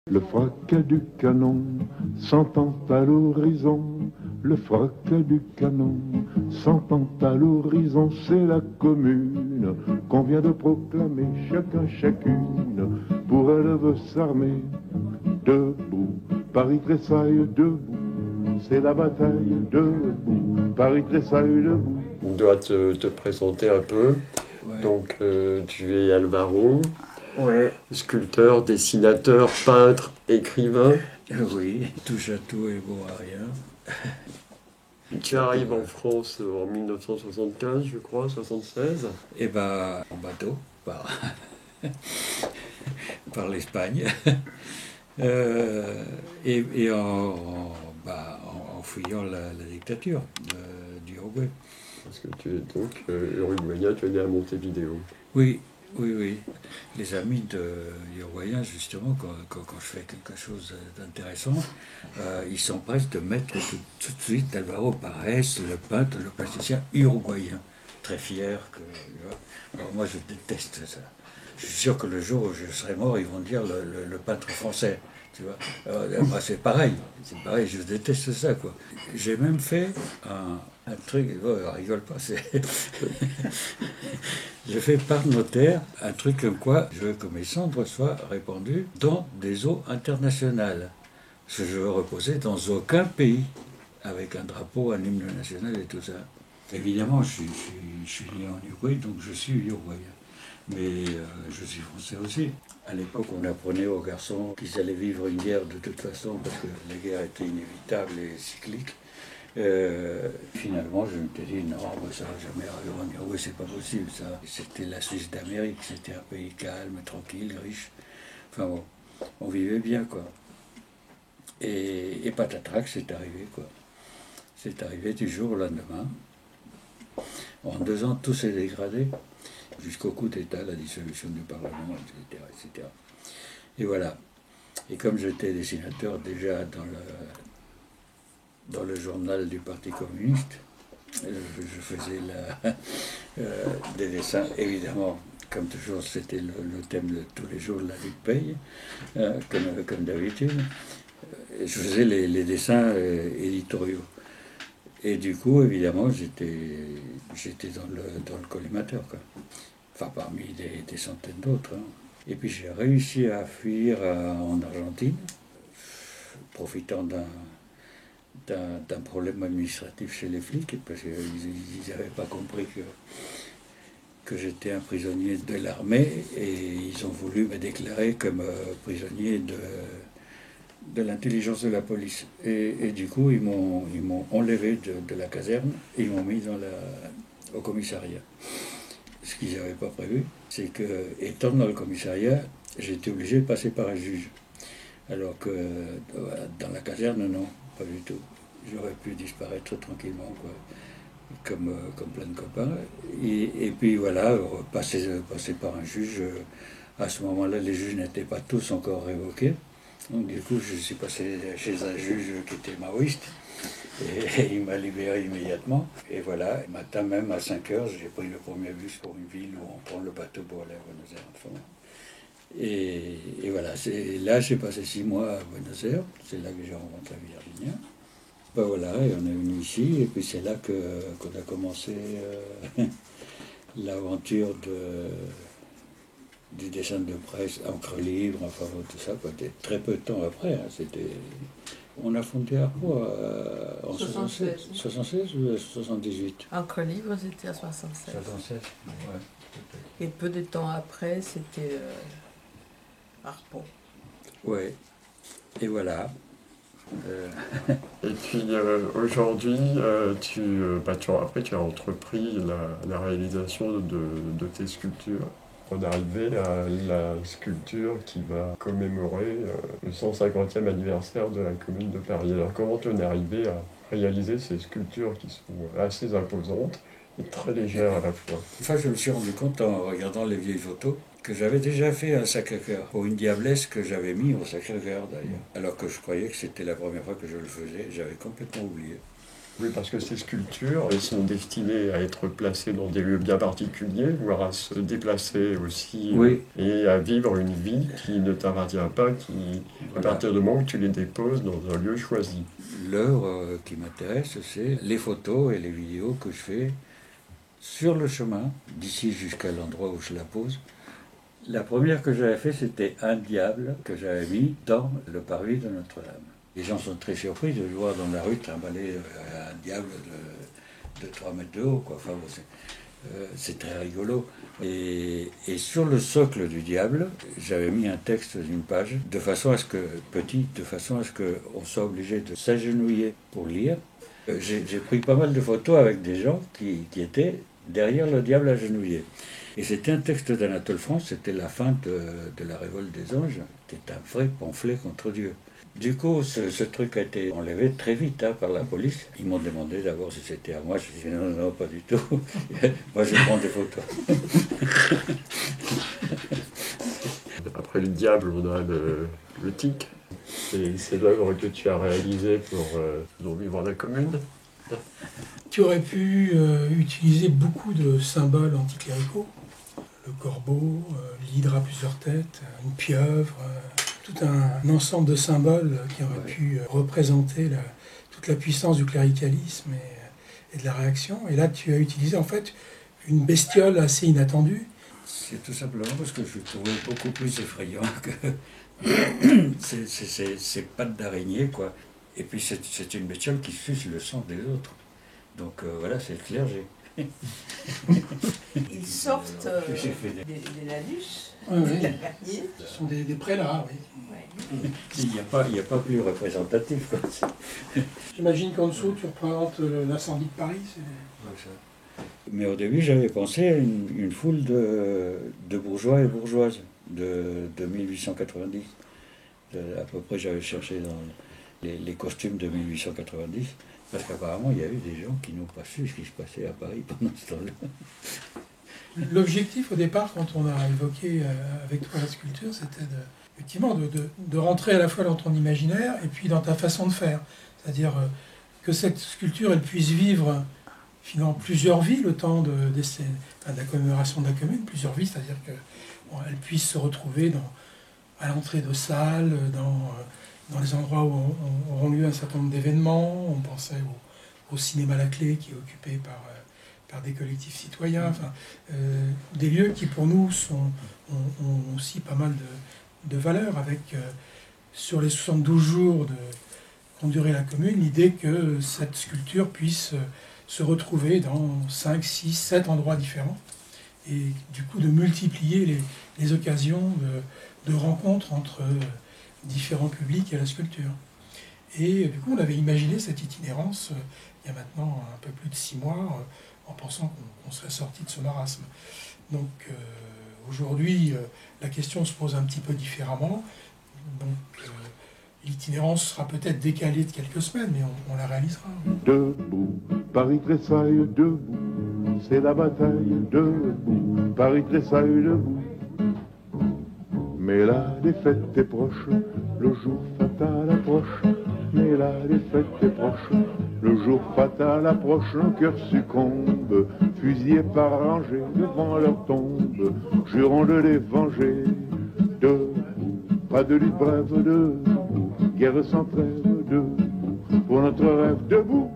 Le fracas du canon s'entend à l'horizon. Le fracas du canon s'entend à l'horizon. C'est la commune qu'on vient de proclamer, chacun, chacune. Pour elle veut s'armer. Debout, Paris tressaille debout. C'est la bataille debout. Paris tressaille debout. On doit te présenter un peu. Ouais. Donc, tu es Alvaro, Ouais, sculpteur, dessinateur, peintre, écrivain. oui, touche à tout et bon à rien. Tu arrives en France en 1975, je crois, 76. Et ben en bateau, par l'Espagne. Et en fuyant la dictature du Uruguay. Parce que tu es donc uruguayen, tu es né à Montevideo. Oui, oui, oui. Les amis uruguayens, justement, quand je fais quelque chose d'intéressant, ils s'empressent de mettre tout de suite Alvaro Parés, le peintre, le plasticien uruguayen. Très fier que. Tu vois. Alors moi, je déteste ça. Je suis sûr que le jour où je serai mort, ils vont dire le peintre français. Tu vois. Moi, c'est pareil, je déteste ça, quoi. J'ai même fait un truc, rigole pas, je fais par notaire un truc comme quoi je veux que mes cendres soient répandues dans des eaux internationales. Parce que je veux reposer dans aucun pays, avec un drapeau, un hymne national et tout ça. Évidemment, je suis né en Uruguay, donc je suis uruguayen. Mais je suis français aussi. À l'époque, on apprenait aux garçons qu'ils allaient vivre une guerre de toute façon, parce que la guerre était inévitable et cyclique. Finalement, je me suis dit, non, ça va jamais arriver en Uruguay, c'est pas possible, ça. C'était la Suisse d'Amérique, c'était un pays calme, tranquille, riche. Enfin bon, on vivait bien, quoi. Et patatrac, c'est arrivé, quoi. C'est arrivé du jour au lendemain. En 2 ans, tout s'est dégradé, jusqu'au coup d'État, la dissolution du Parlement, etc., etc. Et voilà. Et comme j'étais dessinateur déjà dans le journal du Parti communiste, je faisais des dessins, évidemment, comme toujours, c'était le thème de tous les jours de la lutte paye, comme d'habitude. Je faisais les dessins éditoriaux. Et du coup, évidemment, j'étais dans le collimateur, quoi. Enfin, parmi des centaines d'autres. Hein. Et puis j'ai réussi à fuir en Argentine, profitant d'un problème administratif chez les flics, parce qu'ils n'avaient pas compris que j'étais un prisonnier de l'armée, et ils ont voulu me déclarer comme prisonnier de l'intelligence de la police. Et du coup, ils m'ont enlevé de la caserne et ils m'ont mis au commissariat. Ce qu'ils n'avaient pas prévu, c'est que, étant dans le commissariat, j'étais obligé de passer par un juge. Alors que dans la caserne, non, pas du tout. J'aurais pu disparaître tranquillement, quoi, comme plein de copains. Et puis voilà, passer par un juge, à ce moment-là, les juges n'étaient pas tous encore révoqués. Donc du coup, je suis passé chez un juge qui était maoïste. Et il m'a libéré immédiatement. Et voilà, matin même à 5 heures, j'ai pris le premier bus pour une ville où on prend le bateau pour aller à Buenos Aires. Enfin, et voilà, là j'ai passé 6 mois à Buenos Aires. C'est là que j'ai rencontré Virginia. Ben voilà, et on est venu ici. Et puis c'est là qu'on a commencé l'aventure du dessin de presse, encre libre, enfin tout ça, quoi. Très peu de temps après. Hein, on a fondé à quoi en 76. 76 ou 78? Encre libre, c'était à 76. 76, ouais. Et peu de temps après, c'était Harpo. Ouais. Et voilà. Et puis aujourd'hui, après tu as entrepris la réalisation de tes sculptures. On est arrivé à la sculpture qui va commémorer le 150e anniversaire de la Commune de Paris. Alors comment tu en es arrivé à réaliser ces sculptures qui sont assez imposantes et très légères à la fois? Enfin, je me suis rendu compte en regardant les vieilles photos que j'avais déjà fait un Sacré-Cœur pour une diablesse que j'avais mis au Sacré-Cœur d'ailleurs. Alors que je croyais que c'était la première fois que je le faisais, j'avais complètement oublié. Oui, parce que ces sculptures, elles sont destinées à être placées dans des lieux bien particuliers, voire à se déplacer aussi, Oui. et à vivre une vie qui ne t'appartient pas, à partir du moment où tu les déposes dans un lieu choisi. L'œuvre qui m'intéresse, c'est les photos et les vidéos que je fais sur le chemin, d'ici jusqu'à l'endroit où je la pose. La première que j'avais fait, c'était un diable que j'avais mis dans le parvis de Notre-Dame. Les gens sont très surpris de le voir dans la rue trimballer un diable de 3 mètres de haut, quoi. Enfin, c'est très rigolo. Et sur le socle du diable, j'avais mis un texte d'une page, de façon à ce qu'on soit obligé de s'agenouiller pour lire. J'ai pris pas mal de photos avec des gens qui étaient derrière le diable agenouillé. Et c'était un texte d'Anatole France, c'était la fin de la révolte des anges. C'était un vrai pamphlet contre Dieu. Du coup, ce truc a été enlevé très vite par la police. Ils m'ont demandé d'abord si c'était à moi. Je dis non, pas du tout. Moi, je prends des photos. Après le diable, on a le tic. C'est l'œuvre que tu as réalisée pour vivre la commune. Tu aurais pu utiliser beaucoup de symboles anticléricaux. Le corbeau, l'hydre à plusieurs têtes, une pieuvre, tout un ensemble de symboles qui auraient pu représenter toute la puissance du cléricalisme et de la réaction. Et là, tu as utilisé en fait une bestiole assez inattendue. C'est tout simplement parce que je le trouvais beaucoup plus effrayant que ces pattes d'araignée, quoi. Et puis c'est une bestiole qui suce le sang des autres. Donc voilà, c'est le clergé. Ils sortent des lalus, Oui. des laverniers. Ce sont des prélats, oui. Ouais. Il n'y a pas plus représentatif, quoi. J'imagine qu'en dessous, tu représentes l'incendie de Paris. Mais au début, j'avais pensé à une foule de bourgeois et bourgeoises de 1890. À peu près, j'avais cherché dans les costumes de 1890, parce qu'apparemment, il y a eu des gens qui n'ont pas su ce qui se passait à Paris pendant ce temps-là. L'objectif au départ, quand on a évoqué avec toi la sculpture, c'était effectivement de rentrer à la fois dans ton imaginaire et puis dans ta façon de faire. C'est-à-dire que cette sculpture, elle puisse vivre finalement plusieurs vies le temps de la commémoration de la commune, plusieurs vies, c'est-à-dire qu'elle puisse se retrouver à l'entrée de salles, dans les endroits où auront lieu un certain nombre d'événements. On pensait au cinéma La Clé qui est occupé par des collectifs citoyens, enfin, des lieux qui pour nous ont aussi pas mal de valeur, avec sur les 72 jours qu'ont duré la commune, l'idée que cette sculpture puisse se retrouver dans 5, 6, 7 endroits différents, et du coup de multiplier les occasions de rencontres entre différents publics et la sculpture. Et du coup, on avait imaginé cette itinérance il y a maintenant un peu plus de 6 mois, en pensant qu'on serait sorti de ce marasme. Donc aujourd'hui, la question se pose un petit peu différemment. Donc l'itinérance sera peut-être décalée de quelques semaines, mais on la réalisera. Debout, Paris tressaille, debout, c'est la bataille, debout, Paris tressaille, debout. Mais la défaite est proche, le jour fatal approche. Mais la défaite est proche, le jour fatal approche. Nos cœurs succombent, fusillés par rangées devant leur tombe, jurant de les venger. Debout, pas de lutte brève, debout, guerre sans trêve, debout, pour notre rêve, debout.